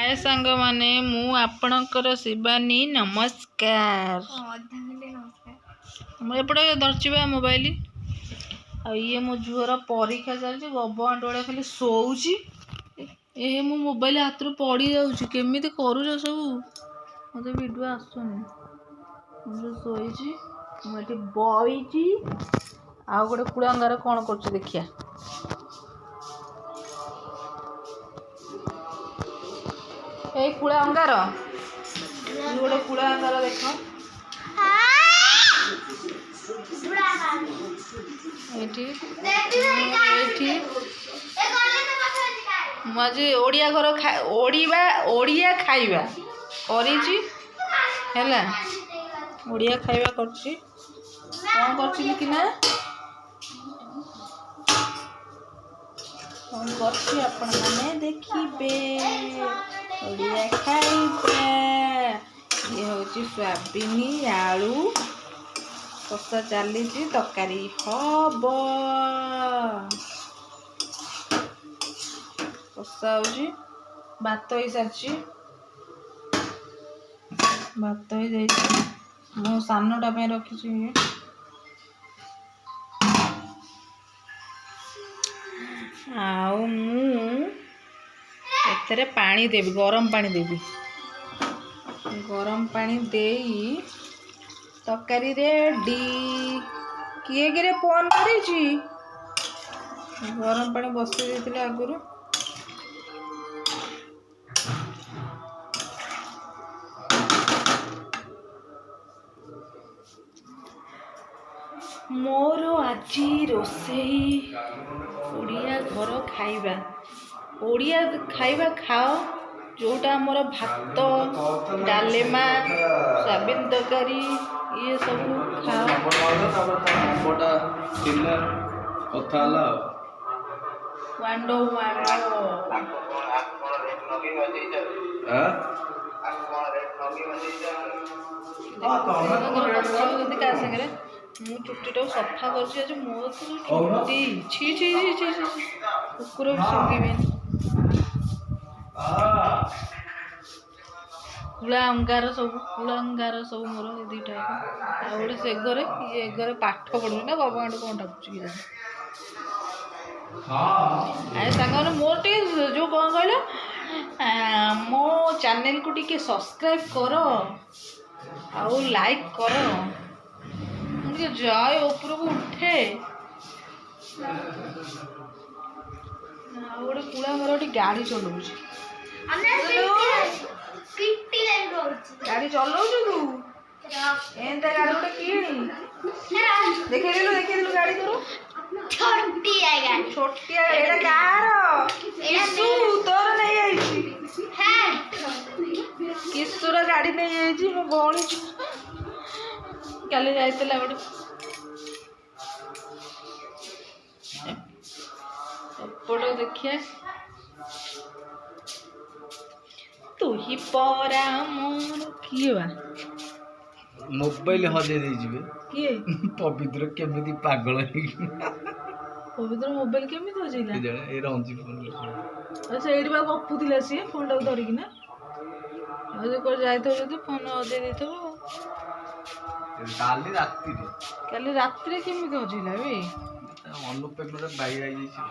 हाय सांग माने मु आपणकर शिवानी नमस्कार। मैं एपटे धरचिबा मोबाइल आ ये मो झुअर परीक्षा चलती गब आंटोड़े खाली शोची ए मो मोबाइल हाथ पड़ी जाऊँ केमी करूछ सब मत वीडियो आसुनी मुझे शोची मुझे बईची आ गोटे कुड़ांगार कौन कर देखिया ए कुड़ा अंगार गोटे कुड़ा अंगार देख मुझे ओडिया घर ओडिया खाइबा करिछि हैला ओडिया खाइबा करछि कौन करछि कि ना कौन करछि आपण माने देखिबे ओडिया खाइबा ये होची सोयाबीन आलू कषा चली तरकारी हब कषा होची भात हो सारी भात हो जाए मो सानटा पे रखी आउ एथरे पानी देवी गरम पानी देवी गरम पानी देई तरकारी रेडी किए गिरे फोन करी गरम पानी बसई देते आगुरी मोर आजी रोसई ओडिया घर खाइबा ओडिया खाइबा खाओ जोटा मोर भात डालेमा सोयाबीन तरकारी ये सब वांडो मु चुट्टी सफा कर मो चुट्टी छी छी छी छी कुकुर भी सुंघिबे कुला अंगार सब मोर दीटा गोटे से घरे ये घरे पाठ पढ़ू ना बाबा कौन डाकुची अरे सांग मोर टे जो कौन कहल मो चैनल को टिके सब्सक्राइब कर आउ लाइक कर मुझे जाए ऊपर को उठे गोटे कुड़ा घर गोटे गाड़ी चलाऊ गाड़ी चलाऊ तू एंता गाड़ी गोटे कि देखे गाड़ी तोर छोटिया एटा कार तोर नहीं आई किशोर गाड़ी नहीं आई मो भौणी काली जाइला गोटे एपट देखिए तू ही परा मोर किए बा मोबाइल हजे दे जिवे किए पवित्र केमिति पागल पवित्र मोबाइल केमिति हजेला ए रंजी फोन अच्छा एडी बा गपुतिला सी फोन टा धरि किना आ जे को जाइतो जदी फोन हजे देथबो काली रात्रि केमिति हजेला बे अनुपेट बाई आई जाइछि